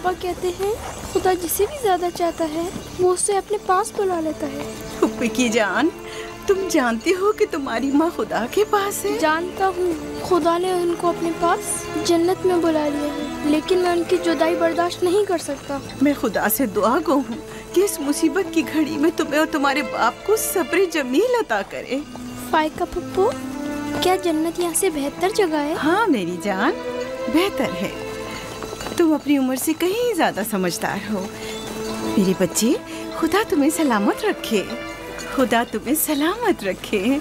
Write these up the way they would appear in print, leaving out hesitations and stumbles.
पापा कहते हैं खुदा जिसे भी ज्यादा चाहता है वो उसे अपने पास बुला लेता है। फुप्पी की जान, तुम जानती हो कि तुम्हारी माँ खुदा के पास है? जानता हूँ, खुदा ने उनको अपने पास जन्नत में बुला लिया है, लेकिन मैं उनकी जुदाई बर्दाश्त नहीं कर सकता। मैं खुदा से दुआ गो हूँ कि इस मुसीबत की घड़ी में तुम्हें और तुम्हारे बाप को सब्र जमील अता करे। फाइका पप्पू, क्या जन्नत यहाँ से बेहतर जगह है? हाँ मेरी जान, बेहतर है। तुम अपनी उम्र से कहीं ज्यादा समझदार हो। मेरे बच्चे, खुदा तुम्हें सलामत रखे, खुदा तुम्हें सलामत रखे।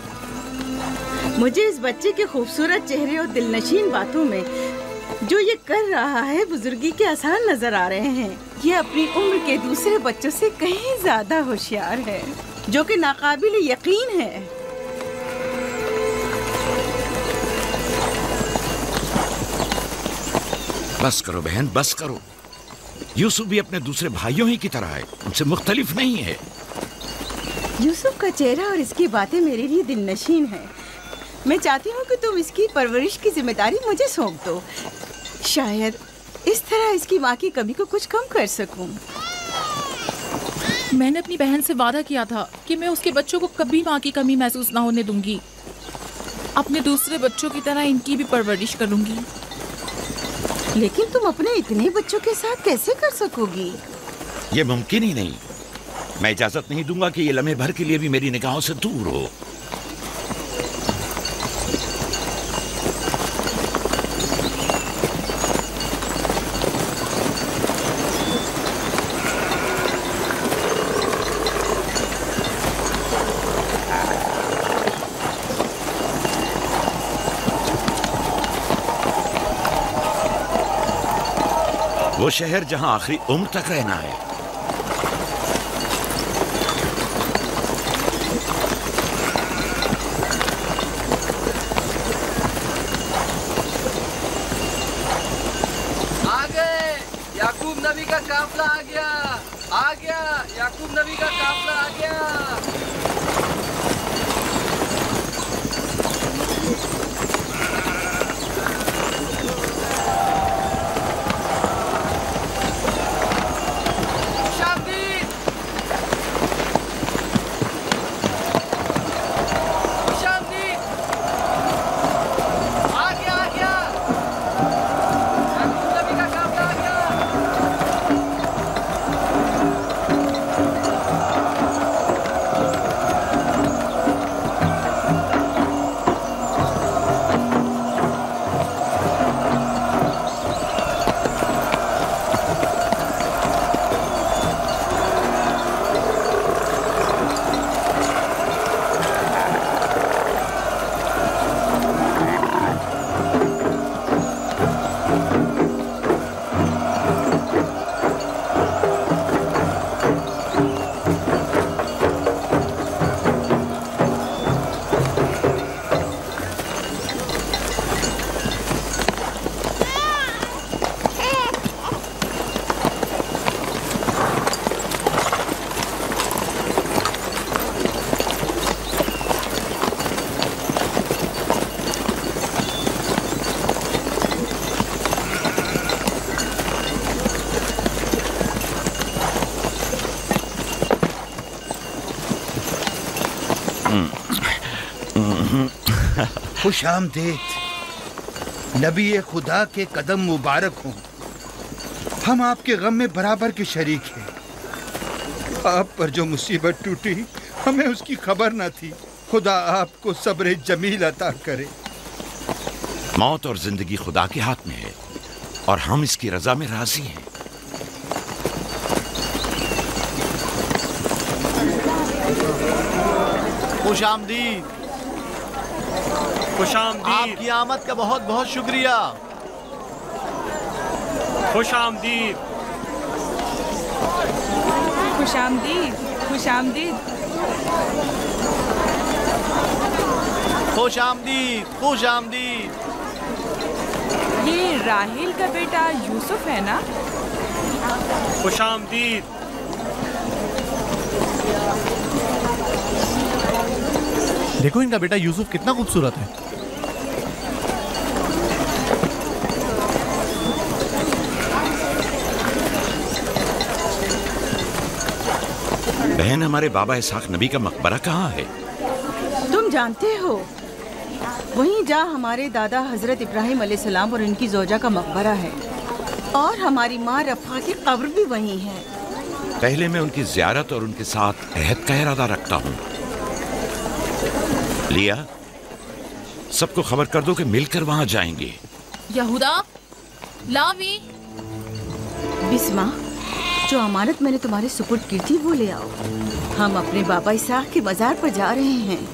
मुझे इस बच्चे के खूबसूरत चेहरे और दिलनशीन बातों में जो ये कर रहा है बुजुर्गी के आसार नजर आ रहे हैं। ये अपनी उम्र के दूसरे बच्चों से कहीं ज्यादा होशियार है, जो कि नाकाबिल यकीन है। बस करो बहन, बस करो। यूसुफ भी अपने दूसरे भाइयों ही की तरह है, उनसे मुख्तलिफ नहीं है। यूसुफ का चेहरा और इसकी बातें मेरे लिए दिलनशीन है। मैं चाहती हूँ कि तुम इसकी परवरिश की जिम्मेदारी मुझे सौंप दो। शायद इस तरह इसकी माँ की कमी को कुछ कम कर सकूं। मैंने अपनी बहन से वादा किया था कि मैं उसके बच्चों को कभी माँ की कमी महसूस ना होने दूंगी। अपने दूसरे बच्चों की तरह इनकी भी परवरिश करूंगी। लेकिन तुम अपने इतने बच्चों के साथ कैसे कर सकोगी? ये मुमकिन ही नहीं। मैं इजाजत नहीं दूंगा कि ये लम्हे भर के लिए भी मेरी निगाहों से दूर हो। वो शहर जहां आखिरी उम्र तक रहना है। आ गए, याकूब नबी का काफला आ गया, आ गया, याकूब नबी का काफला आ गया। खुशामदीद नबी खुदा के कदम मुबारक हों। हम आपके गम में बराबर के शरीक हैं। आप पर जो मुसीबत टूटी हमें उसकी खबर न थी। खुदा आपको सब्र जमील अता करे। मौत और जिंदगी खुदा के हाथ में है और हम इसकी रजा में राजी हैं। खुशामदीद। खुशामदीद। आपकी आमद का बहुत बहुत शुक्रिया। खुशामदीद। खुशामदीद। खुशामदीद। खुशामदीद। खुशामदीद। ये राहेल का बेटा यूसुफ है ना? खुशामदीद। देखो इनका बेटा यूसुफ कितना खूबसूरत है। बहन, हमारे बाबा इसहाक नबी का मकबरा कहाँ है? तुम जानते हो, वहीं जा हमारे दादा हजरत इब्राहिम अलैहिस्सलाम और इनकी जोजा का मकबरा है, और हमारी माँ रफ़ा की कब्र भी वहीं है। पहले मैं उनकी ज़ियारत और उनके साथ अहद का इरादा रखता हूँ। लिया, सबको खबर कर दो कि मिलकर वहां जाएंगे। यहूदा, लावी, बिस्मा, जो अमानत मैंने तुम्हारे सुपुर्द की थी वो ले आओ। हम अपने बाबा इसहाक के मज़ार पर जा रहे हैं।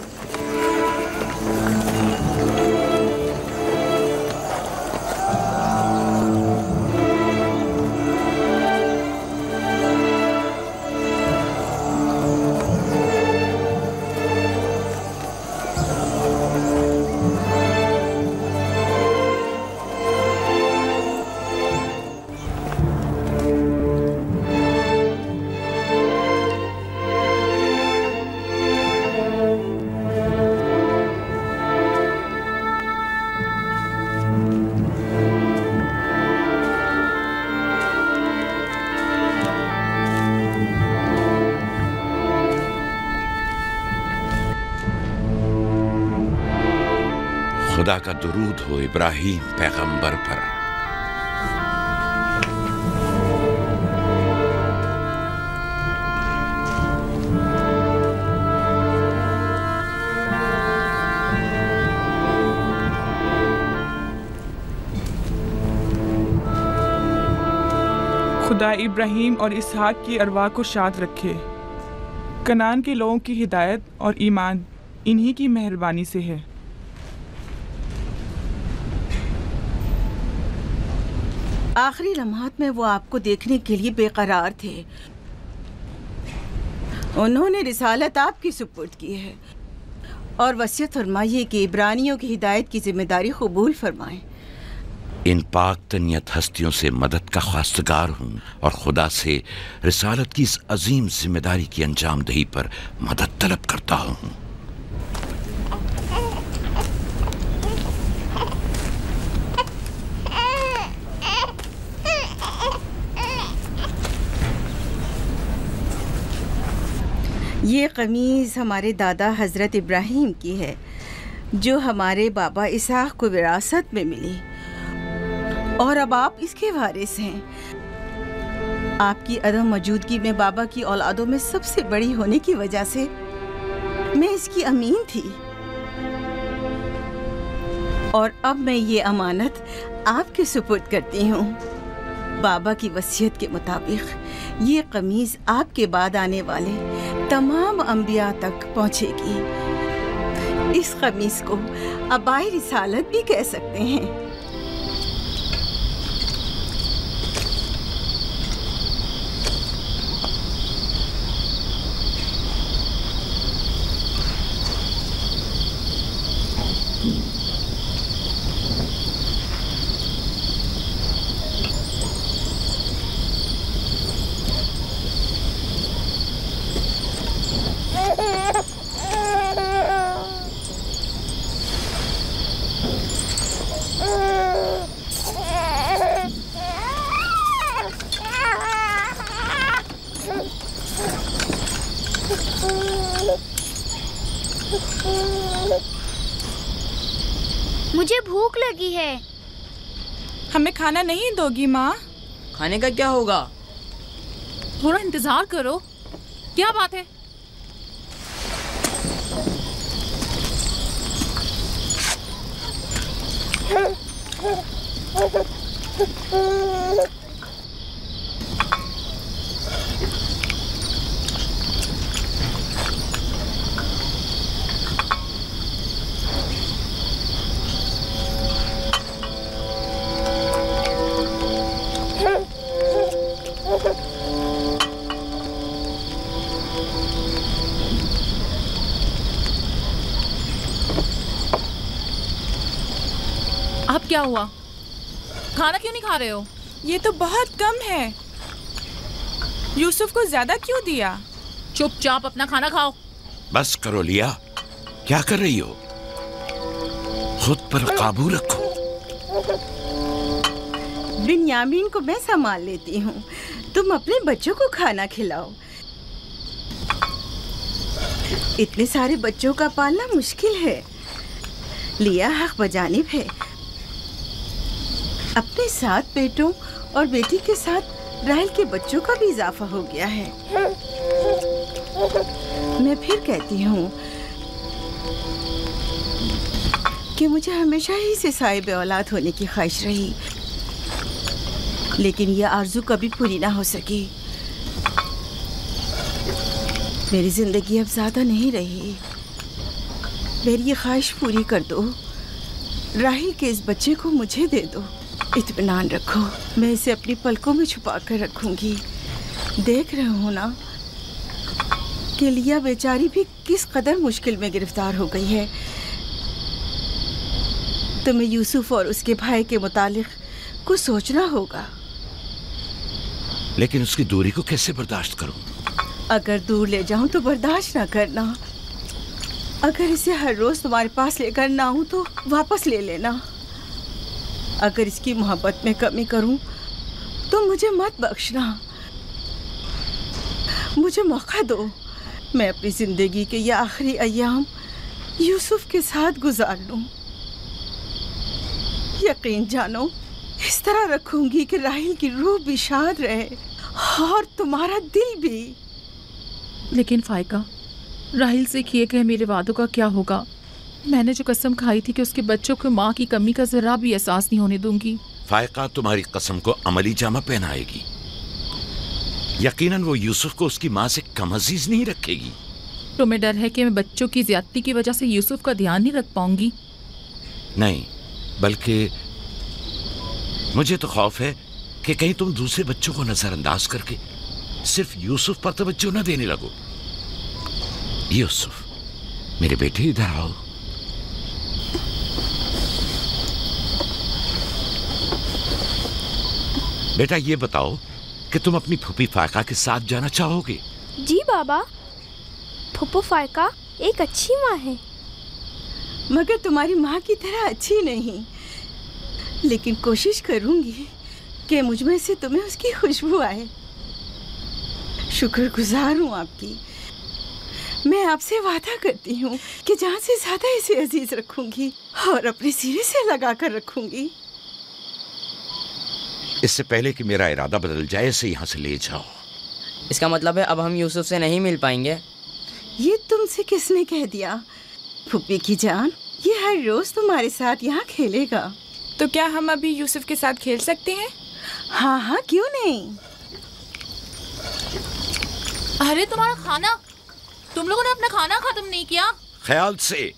खुदा का दुरूद हो इब्राहिम पैगंबर पर। खुदा इब्राहिम और इसहाक की अरवाह को शाद रखे। कनान के लोगों की हिदायत और ईमान इन्हीं की मेहरबानी से है। आखिरी लम्हात में वो आपको देखने के लिए बेकरार थे। उन्होंने रिसालत आपकी सुपुर्द की है और वसीयत फरमाइए कि इब्रानियों की हिदायत की जिम्मेदारी कबूल फरमाएं। इन पाक तनियत हस्तियों से मदद का ख्वास्तगार हूँ और खुदा से रिसालत की इस अजीम जिम्मेदारी की अंजामदही पर मदद तलब करता हूँ। ये कमीज़ हमारे दादा हजरत इब्राहिम की है, जो हमारे बाबा इसहाक को विरासत में मिली, और अब आप इसके वारिस हैं। आपकी अदम मौजूदगी में बाबा की औलादों में सबसे बड़ी होने की वजह से मैं इसकी अमीन थी, और अब मैं ये अमानत आपके सुपुर्द करती हूँ। बाबा की वसीयत के मुताबिक ये कमीज़ आपके बाद आने वाले तमाम अंबिया तक पहुँचेगी। इस कमीज़ को अबाए रिसालत भी कह सकते हैं। मुझे भूख लगी है। हमें खाना नहीं दोगी माँ? खाने का क्या होगा? थोड़ा इंतजार करो। क्या बात है? अब क्या हुआ? खाना क्यों नहीं खा रहे हो? ये तो बहुत कम है। यूसुफ को ज्यादा क्यों दिया? चुपचाप अपना खाना खाओ। बस करो लिया, क्या कर रही हो? खुद पर काबू रखो। बिन्यामीन को मैं संभाल लेती हूँ, तुम अपने बच्चों को खाना खिलाओ। इतने सारे बच्चों का पालना मुश्किल है। लिया हक बजानिब है। अपने 7 बेटों और बेटी के साथ राहिल के बच्चों का भी इजाफा हो गया है। मैं फिर कहती हूँ कि मुझे हमेशा ही से साहिब औलाद होने की ख्वाहिश रही, लेकिन यह आरज़ू कभी पूरी ना हो सकी। मेरी जिंदगी अब ज़्यादा नहीं रही। मेरी ये ख्वाहिश पूरी कर दो। राहिल के इस बच्चे को मुझे दे दो। इत्मीनान रखो, मैं इसे अपनी पलकों में छुपा कर रखूंगी। देख रहे हो ना कि लिया बेचारी भी किस कदर मुश्किल में गिरफ्तार हो गई है। तुम्हें यूसुफ और उसके भाई के मुतालिक कुछ सोचना होगा। लेकिन उसकी दूरी को कैसे बर्दाश्त करूं? अगर दूर ले जाऊं तो बर्दाश्त ना करना। अगर इसे हर रोज तुम्हारे पास लेकर ना आऊं तो वापस ले लेना। अगर इसकी मोहब्बत में कमी करूं तो मुझे मत बख्शना। मुझे मौका दो, मैं अपनी जिंदगी के ये आखिरी अय्याम यूसुफ के साथ गुजार लूं। यकीन जानो, इस तरह रखूंगी कि राहिल की रूह भी शाद रहे और तुम्हारा दिल भी। लेकिन फायका, राहिल से किए गए मेरे वादों का क्या होगा? मैंने जो कसम खाई थी कि उसके बच्चों को माँ की कमी का जरा भी एहसास नहीं होने दूंगी। फायका तुम्हारी कसम को अमली जामा पहनाएगी। यकीनन वो यूसुफ को उसकी माँ से कम अजीज नहीं रखेगी। तुम्हें डर है कि मैं बच्चों की ज्यादती की वजह से यूसुफ का ध्यान नहीं रख पाऊंगी? नहीं, बल्कि मुझे तो खौफ है कि कहीं तुम दूसरे बच्चों को नजरअंदाज करके सिर्फ यूसुफ पर तवज्जो न देने लगो। यूसुफ, मेरे बेटे, इधर आओ। बेटा, ये बताओ कि तुम अपनी फूफी फायका के साथ जाना चाहोगे? जी बाबा, फूफू फायका एक अच्छी माँ है। मगर तुम्हारी माँ की तरह अच्छी नहीं, लेकिन कोशिश करूंगी कि मुझ में से तुम्हें उसकी खुशबू आए। शुक्रगुजार हूँ आपकी। मैं आपसे वादा करती हूँ कि जान से ज्यादा इसे अजीज रखूंगी और अपने सीने से लगा कर रखूंगी। इससे पहले कि मेरा इरादा बदल जाए, इसे यहाँ से ले जाओ। इसका मतलब है अब हम यूसुफ से नहीं मिल पाएंगे? ये तुमसे किसने कह दिया? फूफी की जान, ये हर रोज तुम्हारे साथ यहाँ खेलेगा। तो क्या हम अभी यूसुफ के साथ खेल सकते हैं? हाँ हाँ, क्यों नहीं। अरे तुम्हारा खाना, तुम लोगों ने अपना खाना खत्म नहीं किया? ख्याल से।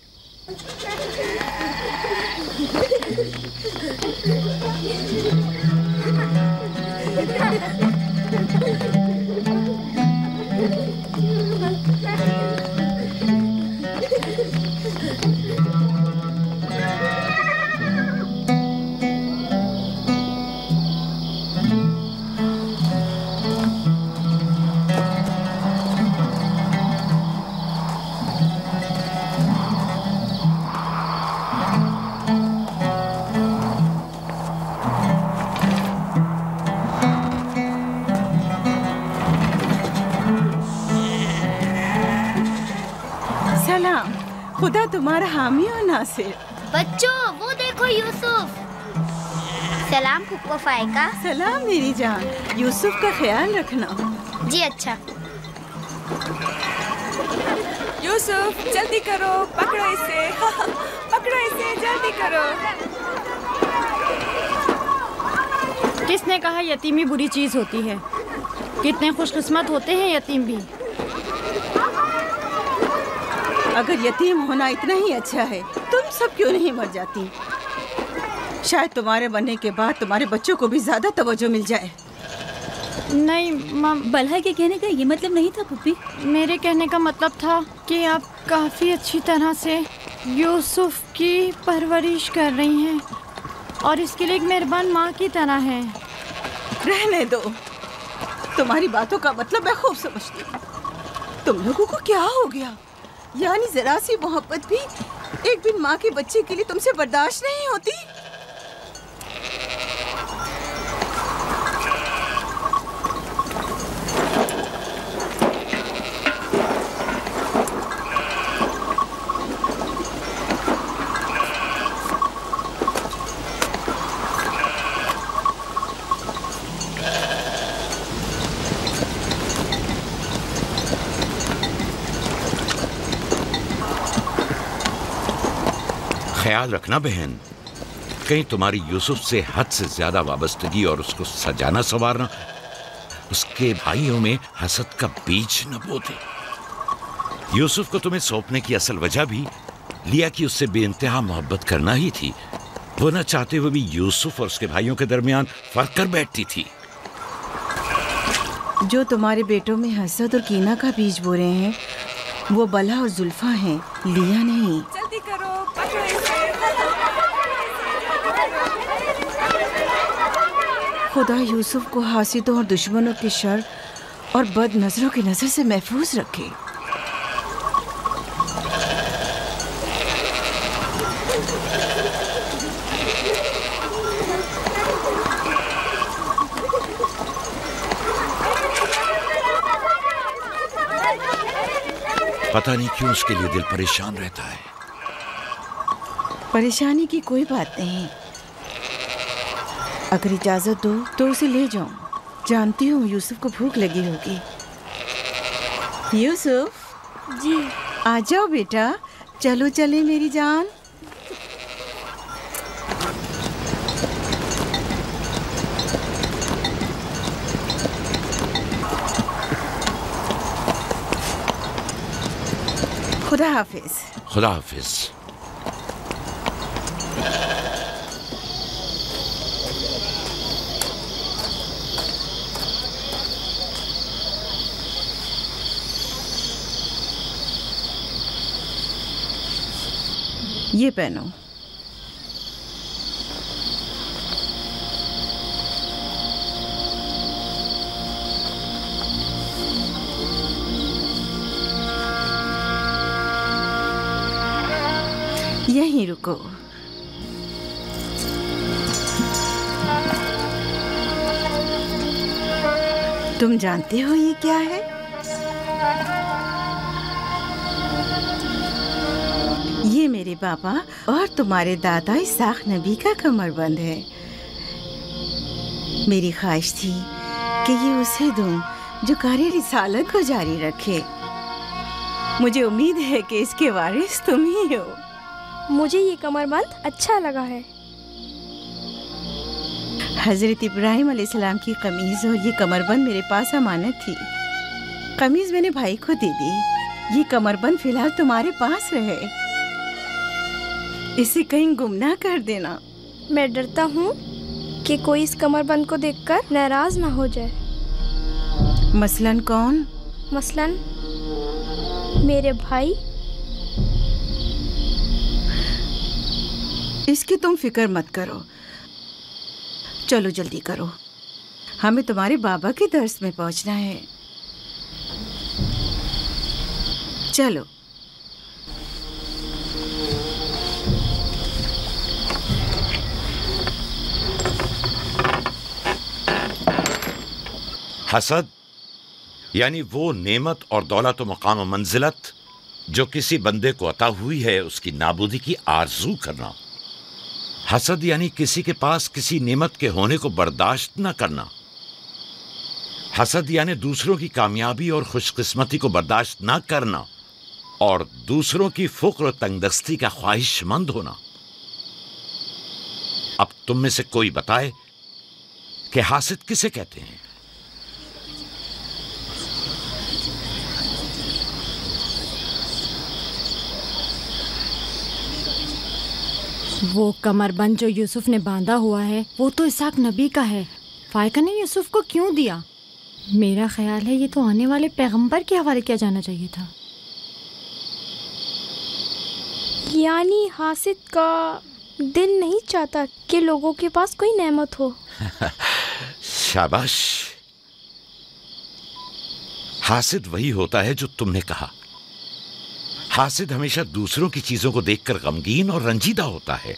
खुदा तुम्हारा हामी और नासिर। बच्चों, वो देखो यूसुफ। सलाम फूफो फायका। सलाम मेरी जान। यूसुफ का ख्याल रखना। जी अच्छा। यूसुफ, जल्दी करो, पकड़ो इसे। पकड़ो इसे, जल्दी करो। किसने कहा यतीमी बुरी चीज होती है? कितने खुशकिस्मत होते हैं यतीम भी। अगर यतीम होना इतना ही अच्छा है, तुम सब क्यों नहीं मर जाती? शायद तुम्हारे बनने के बाद तुम्हारे बच्चों को भी ज्यादा तवज्जो मिल जाए। नहीं माँ, बलहा के कहने का ये मतलब नहीं था पुप्पी। मेरे कहने का मतलब था कि आप काफ़ी अच्छी तरह से यूसुफ की परवरिश कर रही हैं और इसके लिए एक मेहरबान माँ की तरह हैं। रहने दो, तुम्हारी बातों का मतलब मैं खूब समझती हूँ। तुम लोगों को क्या हो गया? यानी जरा सी मोहब्बत भी एक दिन माँ के बच्चे के लिए तुमसे बर्दाश्त नहीं होती? ख्याल रखना बहन, कहीं तुम्हारी यूसुफ से हद से ज्यादा वाबस्तगी और उसको सजाना संवारना उसके भाइयों में हसद का बीज न बो दे। यूसुफ को तुम्हें सौंपने की असल वजह भी लिया कि उससे बेइंतहा मोहब्बत करना ही थी। वो न चाहते हुए भी यूसुफ और उसके भाइयों के दरमियान फर्क कर बैठती थी। जो तुम्हारे बेटों में हसद और कीना का बीज बो रहे हैं वो बला और जुल्फा हैं, लिया नहीं। जल्दी करो, पकड़ो इसे। खुदा यूसुफ को हासिदों और दुश्मनों के शर और बद नजरों की नजर से महफूज रखे। पता नहीं क्यों उसके लिए दिल परेशान रहता है। परेशानी की कोई बात नहीं, अगर इजाजत दो तो उसे ले जाऊं। जानती हूँ यूसुफ को भूख लगी होगी। यूसुफ जी। आ जाओ बेटा, चलो चले मेरी जान। खुदा हाफिज। खुदा हाफिज। ये पहनो। यहीं रुको। तुम जानते हो ये क्या है? ये मेरे बाबा और तुम्हारे दादा इसाक नबी का कमरबंद है। मेरी ख्वाहिश थी कि ये उसे दूं जो कार्य रिसालत को जारी रखे। मुझे उम्मीद है कि इसके वारिस तुम ही हो। मुझे ये कमरबंद अच्छा लगा है। हजरत इब्राहिम अलैहिस्सलाम की कमीज और ये कमरबंद मेरे पास अमानत थी। कमीज मैंने भाई को दे दी, ये कमरबंद फिलहाल तुम्हारे पास रहे। इसे कहीं गुम ना कर देना। मैं डरता हूँ कि कोई इस कमरबंद को देखकर नाराज ना हो जाए। मसलन कौन? मसलन मेरे भाई। इसकी तुम फिक्र मत करो। चलो जल्दी करो, हमें तुम्हारे बाबा के दर्स में पहुंचना है। चलो। हसद यानी वो नेमत और दौलत व मकाम व मंजिलत जो किसी बंदे को अता हुई है उसकी नाबूदी की आरजू करना। हसद यानी किसी के पास किसी नेमत के होने को बर्दाश्त न करना। हसद यानी दूसरों की कामयाबी और खुशकिस्मती को बर्दाश्त न करना और दूसरों की फुक्र और तंगदस्ती का ख्वाहिशमंद होना। अब तुम में से कोई बताए कि हासिद किसे कहते हैं? वो कमरबंद जो यूसुफ ने बांधा हुआ है वो तो इसाक नबी का है। फायका ने यूसुफ को क्यों दिया? मेरा ख्याल है ये तो आने वाले पैगंबर के हवाले किया जाना चाहिए था। यानी हासिद का दिल नहीं चाहता कि लोगों के पास कोई नेमत हो। शाबाश। हासिद वही होता है जो तुमने कहा। हासिद हमेशा दूसरों की चीजों को देखकर गमगीन और रंजीदा होता है।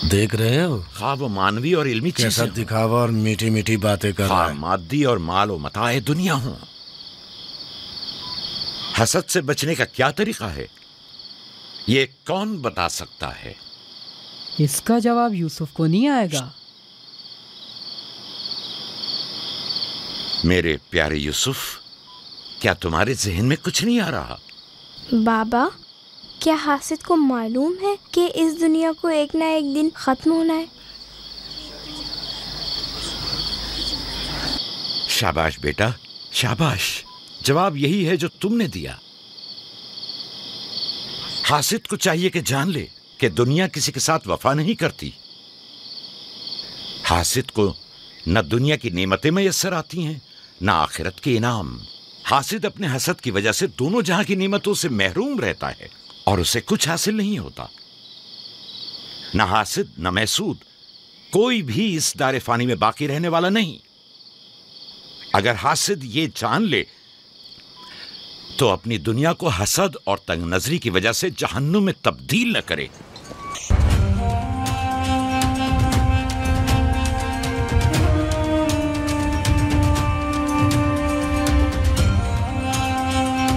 देख रहे हो हाँ, वो मानवी और इल्मी कैसा दिखावा और मीठी मीठी बातें कर रहा है। मादी और माल और मताए दुनिया हो। हसद से बचने का क्या तरीका है, ये कौन बता सकता है? इसका जवाब यूसुफ को नहीं आएगा। मेरे प्यारे यूसुफ, क्या तुम्हारे जहन में कुछ नहीं आ रहा? बाबा, क्या हासिद को मालूम है कि इस दुनिया को एक ना एक दिन खत्म होना है? शाबाश बेटा, शाबाश। जवाब यही है जो तुमने दिया। हासिद को चाहिए कि जान ले कि दुनिया किसी के साथ वफा नहीं करती। हासिद को न दुनिया की नेमतें मैसर आती हैं, न आखिरत के इनाम। हासिद अपने हसद की वजह से दोनों जहां की नेमतों से महरूम रहता है और उसे कुछ हासिल नहीं होता। न हासिद न महसूद, कोई भी इस दारे फानी में बाकी रहने वाला नहीं। अगर हासिद ये जान ले तो अपनी दुनिया को हसद और तंग नजरी की वजह से जहन्नुम में तब्दील न करे।